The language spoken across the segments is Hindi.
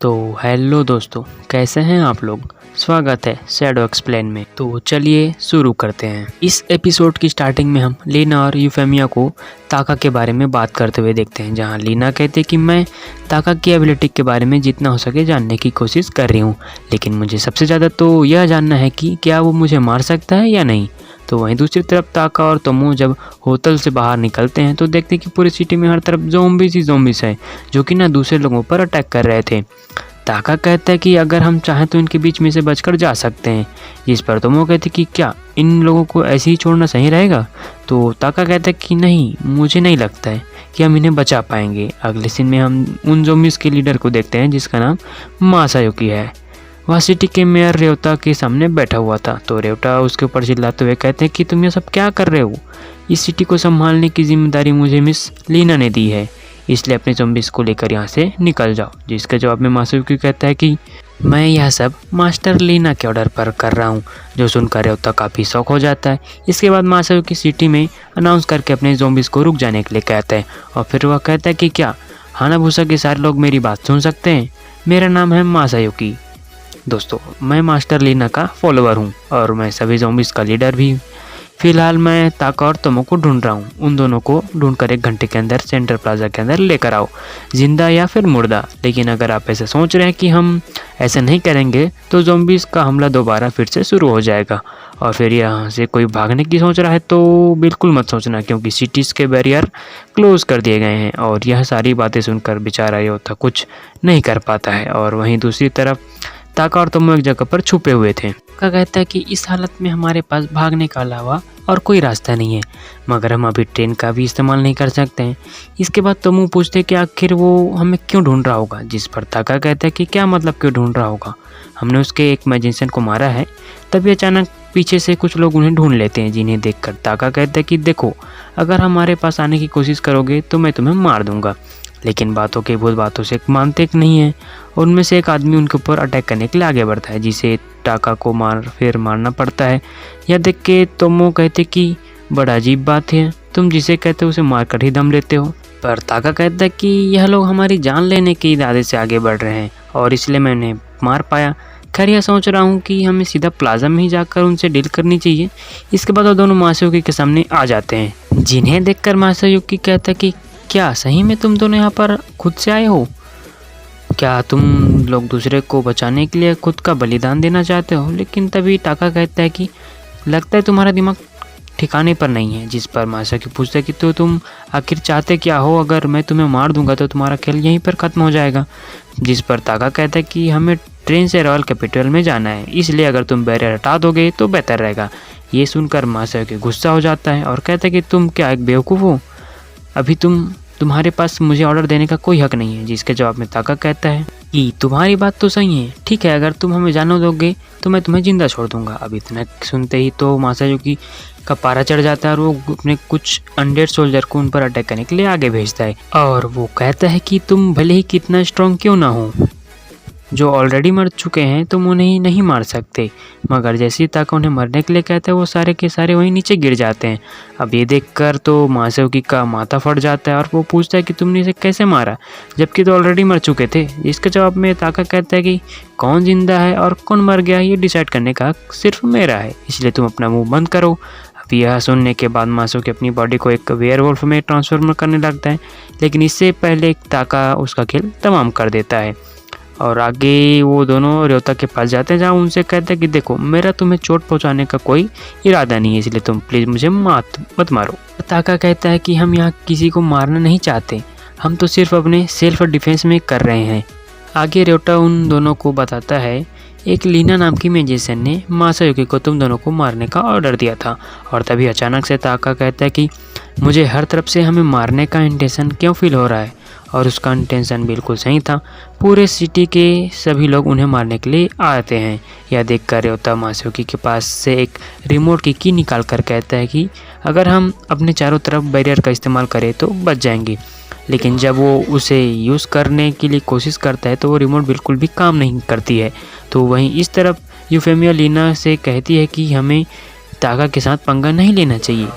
तो हेलो दोस्तों, कैसे हैं आप लोग। स्वागत है शैडो एक्सप्लेन में। तो चलिए शुरू करते हैं। इस एपिसोड की स्टार्टिंग में हम लीना और यूफेमिया को ताका के बारे में बात करते हुए देखते हैं, जहां लीना कहते हैं कि मैं ताका की एबिलिटी के बारे में जितना हो सके जानने की कोशिश कर रही हूं, लेकिन मुझे सबसे ज़्यादा तो यह जानना है कि क्या वो मुझे मार सकता है या नहीं। तो वहीं दूसरी तरफ ताका और तोमो जब होटल से बाहर निकलते हैं तो देखते हैं कि पूरी सिटी में हर तरफ ज़ॉम्बीज़ ही ज़ॉम्बीज़ है, जो कि ना दूसरे लोगों पर अटैक कर रहे थे। ताका कहता है कि अगर हम चाहें तो इनके बीच में से बचकर जा सकते हैं, जिस पर तोमो कहते कि क्या इन लोगों को ऐसे ही छोड़ना सही रहेगा। तो ताका कहता है कि नहीं, मुझे नहीं लगता है कि हम इन्हें बचा पाएंगे। अगले सीन में हम उन ज़ॉम्बीज़ के लीडर को देखते हैं जिसका नाम मासायोकी है। वह सिटी के मेयर रेवता के सामने बैठा हुआ था। तो रेवता उसके ऊपर चिल्लाते हुए कहते हैं कि तुम ये सब क्या कर रहे हो। इस सिटी को संभालने की जिम्मेदारी मुझे मिस लीना ने दी है, इसलिए अपने ज़ॉम्बीज़ को लेकर यहाँ से निकल जाओ। जिसके जवाब में मासायोकी कहता है कि मैं यह सब मास्टर लीना के ऑर्डर पर कर रहा हूँ, जो सुनकर रेवता काफ़ी शौक हो जाता है। इसके बाद मासायोकी सिटी में अनाउंस करके अपने ज़ॉम्बीज़ को रुक जाने के लिए कहता है, और फिर वह कहता है कि क्या हानाबुसा के सारे लोग मेरी बात सुन सकते हैं। मेरा नाम है मासायोकी। दोस्तों, मैं मास्टर लीना का फॉलोअर हूँ और मैं सभी ज़ॉम्बीज़ का लीडर भी। फिलहाल मैं ताका और तोमो को ढूंढ रहा हूँ। उन दोनों को ढूंढकर 1 घंटे के अंदर सेंटर प्लाजा के अंदर लेकर आओ, जिंदा या फिर मुर्दा। लेकिन अगर आप ऐसे सोच रहे हैं कि हम ऐसा नहीं करेंगे तो ज़ॉम्बीज़ का हमला दोबारा फिर से शुरू हो जाएगा, और फिर यहाँ से कोई भागने की सोच रहा है तो बिल्कुल मत सोचना, क्योंकि सिटीज़ के बैरियर क्लोज कर दिए गए हैं। और यह सारी बातें सुनकर बेचारा योद्धा कुछ नहीं कर पाता है। और वहीं दूसरी तरफ ताका और तोमो एक जगह पर छुपे हुए थे। ताका कहता है कि इस हालत में हमारे पास भागने का अलावा और कोई रास्ता नहीं है, मगर हम अभी ट्रेन का भी इस्तेमाल नहीं कर सकते हैं। इसके बाद तोमो पूछते हैं कि आखिर वो हमें क्यों ढूंढ रहा होगा, जिस पर ताका कहता है कि क्या मतलब क्यों ढूंढ रहा होगा, हमने उसके एक मैजिशियन को मारा है। तभी अचानक पीछे से कुछ लोग उन्हें ढूंढ लेते हैं, जिन्हें देखकर ताका कहता है कि देखो, अगर हमारे पास आने की कोशिश करोगे तो मैं तुम्हें मार दूंगा। लेकिन बातों के बहुत बातों से मानते नहीं है, और उनमें से एक आदमी उनके ऊपर अटैक करने के लिए आगे बढ़ता है, जिसे ताका को मारना पड़ता है। यह देख के तोमो कहते कि बड़ा अजीब बात है, तुम जिसे कहते हो उसे मारकर ही दम लेते हो। पर ताका कहता है कि यह लोग हमारी जान लेने के इरादे से आगे बढ़ रहे हैं और इसलिए मैं उन्हें मार पाया। खैर, यह सोच रहा हूँ कि हमें सीधा प्लाजा में ही जाकर उनसे डील करनी चाहिए। इसके बाद वो दोनों मासायोकी के सामने आ जाते हैं, जिन्हें देखकर मासायोकी कहता है कि क्या सही में तुम दोनों यहाँ पर खुद से आए हो? क्या तुम लोग दूसरे को बचाने के लिए खुद का बलिदान देना चाहते हो? लेकिन तभी ताका कहता है कि लगता है तुम्हारा दिमाग ठिकाने पर नहीं है। जिस पर मासायोकी पूछता है कि तो तुम आखिर चाहते क्या हो? अगर मैं तुम्हें मार दूंगा तो तुम्हारा खेल यहीं पर ख़त्म हो जाएगा। जिस पर ताका कहता है कि हमें ट्रेन से रॉयल कैपिटल में जाना है, इसलिए अगर तुम बैरियर हटा दोगे तो बेहतर रहेगा। ये सुनकर मासायोकी गुस्सा हो जाता है और कहता है कि तुम क्या एक बेवकूफ़ हो? अभी तुम्हारे पास मुझे ऑर्डर देने का कोई हक नहीं है। जिसके जवाब में ताका कहता है कि तुम्हारी बात तो सही है, ठीक है, अगर तुम हमें जाने दोगे तो मैं तुम्हें जिंदा छोड़ दूंगा। अब इतना सुनते ही तो मासायोकी का पारा चढ़ जाता है और वो अपने कुछ अनडेड सोल्जर को उन पर अटैक करने के लिए आगे भेजता है, और वो कहता है कि तुम भले ही कितना स्ट्रॉन्ग क्यों ना हो, जो ऑलरेडी मर चुके हैं तुम उन्हें नहीं मार सकते। मगर जैसे ही ताका उन्हें मरने के लिए कहता है वो सारे के सारे वहीं नीचे गिर जाते हैं। अब ये देखकर तो मासायोकी का माथा फट जाता है और वो पूछता है कि तुमने इसे कैसे मारा, जबकि तो ऑलरेडी मर चुके थे। इसके जवाब में ताका कहता है कि कौन जिंदा है और कौन मर गया ये डिसाइड करने का हक सिर्फ मेरा है, इसलिए तुम अपना मुँह बंद करो। अब यह सुनने के बाद मासायोकी अपनी बॉडी को एक वेयरवुल्फ में ट्रांसफॉर्म करने लगता है, लेकिन इससे पहले ताका उसका खेल तमाम कर देता है। और आगे वो दोनों रेवता के पास जाते हैं, जहाँ उनसे कहते हैं कि देखो, मेरा तुम्हें चोट पहुंचाने का कोई इरादा नहीं है, इसलिए तुम प्लीज़ मुझे मत मारो। ताका कहता है कि हम यहाँ किसी को मारना नहीं चाहते, हम तो सिर्फ अपने सेल्फ डिफेंस में कर रहे हैं। आगे रेवता उन दोनों को बताता है एक लीना नाम की मैजिशियन ने मासायोकी को तुम दोनों को मारने का ऑर्डर दिया था। और तभी अचानक से ताका कहता है कि मुझे हर तरफ से हमें मारने का इंटेंशन क्यों फील हो रहा है, और उसका इंटेंशन बिल्कुल सही था। पूरे सिटी के सभी लोग उन्हें मारने के लिए आते हैं। यह देखकर रेवता मासायोकी के पास से एक रिमोट की की निकाल कर कहता है कि अगर हम अपने चारों तरफ बैरियर का इस्तेमाल करें तो बच जाएंगे। लेकिन जब वो उसे यूज़ करने के लिए कोशिश करता है तो वो रिमोट बिल्कुल भी काम नहीं करती है। तो वहीं इस तरफ यूफेमिया लीना से कहती है कि हमें ताका के साथ पंगा नहीं लेना चाहिए।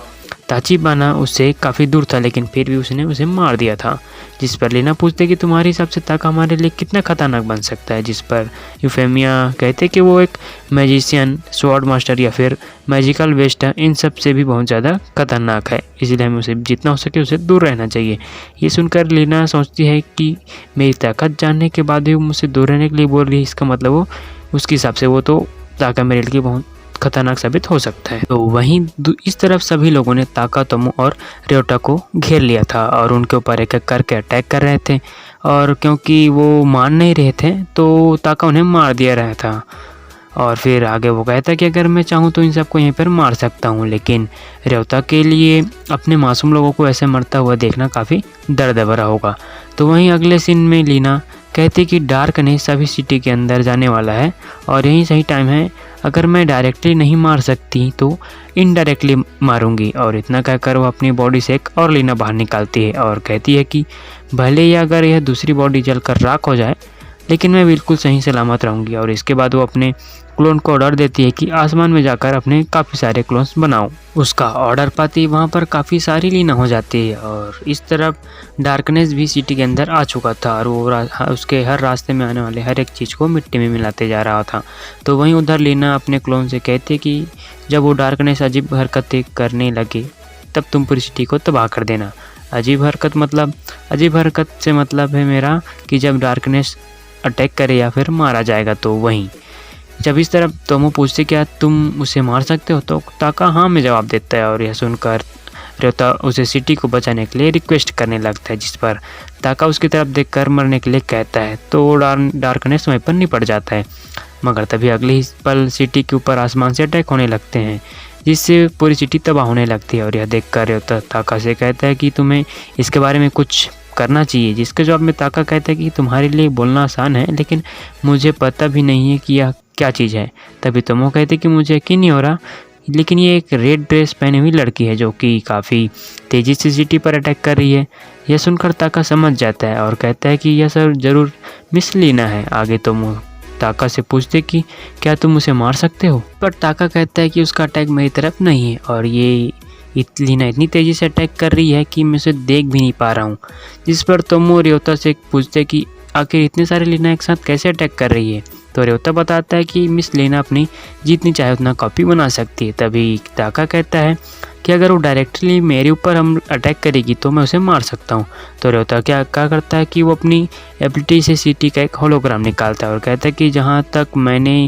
ताचिबाना उससे काफ़ी दूर था, लेकिन फिर भी उसने उसे मार दिया था। जिस पर लीना पूछते कि तुम्हारे हिसाब से ताका हमारे लिए कितना खतरनाक बन सकता है, जिस पर यूफेमिया कहते कि वो एक मैजिशियन, स्वॉर्ड मास्टर या फिर मैजिकल वेस्ट है, इन सब से भी बहुत ज़्यादा खतरनाक है, इसलिए हमें उसे जितना हो सके उसे दूर रहना चाहिए। ये सुनकर लीना सोचती है कि मेरी ताकत जानने के बाद भी वो मुझसे दूर रहने के लिए बोल रही है, इसका मतलब वो उसके हिसाब से वो तो ताका मेरे लिए बहुत खतरनाक साबित हो सकता है। तो वहीं इस तरफ सभी लोगों ने ताका, तोमो और रेयोटा को घेर लिया था और उनके ऊपर एक एक करके अटैक कर रहे थे, और क्योंकि वो मान नहीं रहे थे तो ताका उन्हें मार दिया रहा था। और फिर आगे वो कहता है कि अगर मैं चाहूँ तो इन सबको यहीं पर मार सकता हूँ, लेकिन रेयोता के लिए अपने मासूम लोगों को ऐसे मरता हुआ देखना काफ़ी दर्द भरा होगा। तो वहीं अगले सीन में लीना कहती कि डार्कनेस अभी सिटी के अंदर जाने वाला है और यही सही टाइम है, अगर मैं डायरेक्टली नहीं मार सकती तो इनडायरेक्टली मारूंगी। और इतना कहकर वो अपनी बॉडी से एक और लीना बाहर निकालती है और कहती है कि भले ही अगर यह दूसरी बॉडी जलकर राख हो जाए, लेकिन मैं बिल्कुल सही सलामत रहूँगी। और इसके बाद वो अपने क्लोन को ऑर्डर देती है कि आसमान में जाकर अपने काफ़ी सारे क्लोन्स बनाओ। उसका ऑर्डर पाती वहाँ पर काफ़ी सारी लीना हो जाती है और इस तरफ डार्कनेस भी सिटी के अंदर आ चुका था और वो उसके हर रास्ते में आने वाले हर एक चीज़ को मिट्टी में मिलाते जा रहा था। तो वहीं उधर लीना अपने क्लोन से कहती कि जब वो डार्कनेस अजीब हरकतें करने लगे तब तुम पूरी सिटी को तबाह कर देना। अजीब हरकत से मतलब है मेरा कि जब डार्कनेस अटैक करे या फिर मारा जाएगा। तो वहीं जब इस तरफ तोमो पूछते क्या तुम उसे मार सकते हो, तो ताका हाँ में जवाब देता है और यह सुनकर रेयोता उसे सिटी को बचाने के लिए रिक्वेस्ट करने लगता है, जिस पर ताका उसकी तरफ देखकर मरने के लिए कहता है। तो डार्कनेस वहीं पर निपट जाता है, मगर तभी अगले ही पल सिटी के ऊपर आसमान से अटैक होने लगते हैं, जिससे पूरी सिटी तबाह होने लगती है। और यह देखकर रेयोता ताका से कहता है कि तुम्हें इसके बारे में कुछ करना चाहिए, जिसके जवाब में ताका कहता है कि तुम्हारे लिए बोलना आसान है, लेकिन मुझे पता भी नहीं है कि यह क्या चीज़ है। तभी तोमो कहते कि मुझे यकीन नहीं हो रहा, लेकिन ये एक रेड ड्रेस पहनी हुई लड़की है जो कि काफ़ी तेज़ी से सिटी पर अटैक कर रही है। यह सुनकर ताका समझ जाता है और कहता है कि यह सब जरूर मिस लीना है। आगे तोमो ताका से पूछते कि क्या तुम उसे मार सकते हो, पर ताका कहता है कि उसका अटैक मेरी तरफ नहीं है और ये लीना इतनी तेज़ी से अटैक कर रही है कि मैं उसे देख भी नहीं पा रहा हूँ। जिस पर तोमो रेयोता से पूछते कि आखिर इतने सारे लीना एक साथ कैसे अटैक कर रही है। तो रेयोता बताता है कि मिस लीना अपनी जितनी चाहे उतना कॉपी बना सकती है। तभी ताका कहता है कि अगर वो डायरेक्टली मेरे ऊपर हम अटैक करेगी तो मैं उसे मार सकता हूँ। तो रेयोता क्या करता है कि वो अपनी एबिलिटी से सिटी का एक होलोग्राम निकालता है और कहता है कि जहाँ तक मैंने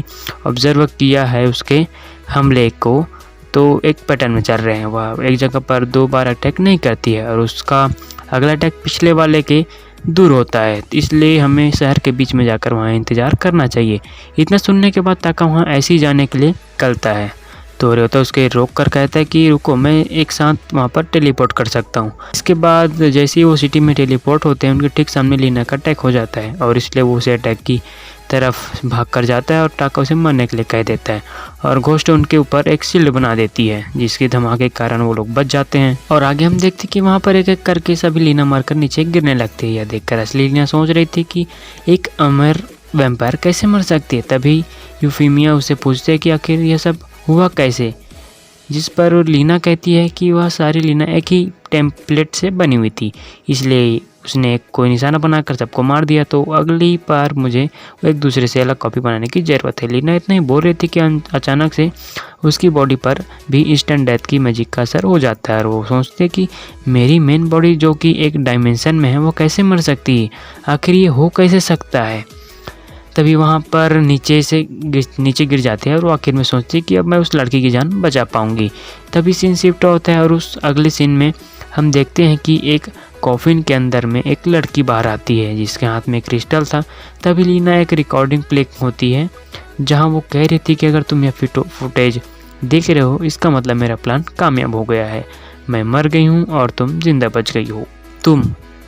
ऑब्जर्व किया है उसके हमले को, तो एक पैटर्न में चल रहे हैं। वह एक जगह पर 2 बार अटैक नहीं करती है और उसका अगला अटैक पिछले वाले के दूर होता है, इसलिए हमें शहर के बीच में जाकर वहाँ इंतज़ार करना चाहिए। इतना सुनने के बाद ताका वहाँ ऐसे ही जाने के लिए निकलता है। तो रेयोता उसके रोक कर कहता है कि रुको, मैं एक साथ वहाँ पर टेलीपोर्ट कर सकता हूँ। इसके बाद जैसे ही वो सिटी में टेलीपोर्ट होते हैं, उनके ठीक सामने लीना का अटैक हो जाता है और इसलिए वो उसे अटैक की तरफ भाग कर जाता है और ताका उसे मरने के लिए कह देता है और घोस्ट उनके ऊपर एक शील्ड बना देती है, जिसके धमाके के कारण वो लोग बच जाते हैं। और आगे हम देखते हैं कि वहाँ पर एक एक करके सभी लीना मारकर नीचे गिरने लगते हैं। यह देखकर असली लीना सोच रही थी कि एक अमर वैम्पायर कैसे मर सकती है। तभी यूफेमिया उसे पूछते हैं कि आखिर यह सब हुआ कैसे, जिस पर लीना कहती है कि वह सारी लीना एक ही टेम्पलेट से बनी हुई थी, इसलिए उसने कोई निशाना बनाकर सबको मार दिया। तो अगली बार मुझे एक दूसरे से अलग कॉपी बनाने की ज़रूरत है। लीना इतना ही बोल रही थी कि अचानक से उसकी बॉडी पर भी इंस्टेंट डेथ की मैजिक का असर हो जाता है और वो सोचते कि मेरी मेन बॉडी जो कि एक डायमेंशन में है वो कैसे मर सकती है, आखिर ये हो कैसे सकता है। तभी वहाँ पर नीचे गिर जाते हैं और वो आखिर में सोचती है कि अब मैं उस लड़की की जान बचा पाऊँगी। तभी सीन शिफ्ट होता है और उस अगले सीन में हम देखते हैं कि एक कॉफिन के अंदर में एक लड़की बाहर आती है जिसके हाथ में क्रिस्टल था। तभी लीना एक रिकॉर्डिंग प्ले होती है जहाँ वो कह रही थी कि अगर तुम यह फुटेज देख रहे हो, इसका मतलब मेरा प्लान कामयाब हो गया है। मैं मर गई हूँ और तुम जिंदा बच गई हो।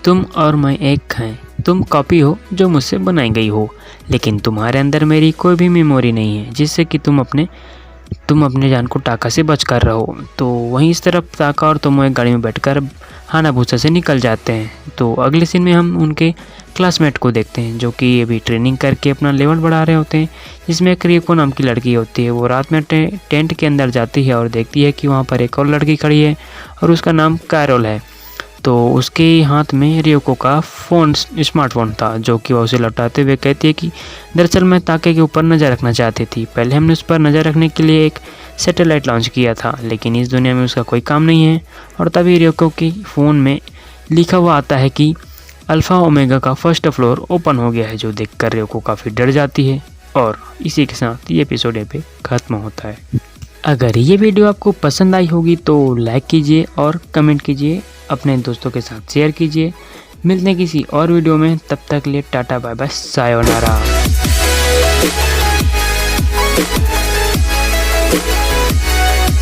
तुम और मैं एक हैं। तुम कॉपी हो जो मुझसे बनाई गई हो, लेकिन तुम्हारे अंदर मेरी कोई भी मेमोरी नहीं है जिससे कि तुम अपने जान को टाका से बच कर रहो। तो वहीं इस तरफ ताका और तोमो एक गाड़ी में बैठकर हानाबुसा से निकल जाते हैं। तो अगले सीन में हम उनके क्लासमेट को देखते हैं जो कि अभी ट्रेनिंग करके अपना लेवल बढ़ा रहे होते हैं, जिसमें एक रियोको नाम की लड़की होती है। वो रात में टेंट के अंदर जाती है और देखती है कि वहाँ पर एक और लड़की खड़ी है और उसका नाम कैरोल है। तो उसके हाथ में रियोको का स्मार्टफोन था, जो कि वह उसे लौटाते हुए कहती है कि दरअसल मैं ताके के ऊपर नज़र रखना चाहती थी। पहले हमने उस पर नज़र रखने के लिए एक सैटेलाइट लॉन्च किया था, लेकिन इस दुनिया में उसका कोई काम नहीं है। और तभी रियोको की फ़ोन में लिखा हुआ आता है कि अल्फ़ा ओमेगा का फर्स्ट फ्लोर ओपन हो गया है, जो देखकर रियोको काफ़ी डर जाती है। और इसी के साथ ये एपिसोड यहाँ पे ख़त्म होता है। अगर ये वीडियो आपको पसंद आई होगी तो लाइक कीजिए और कमेंट कीजिए, अपने दोस्तों के साथ शेयर कीजिए। मिलते हैं किसी और वीडियो में, तब तक के लिए टाटा बाय बाय सायोनारा।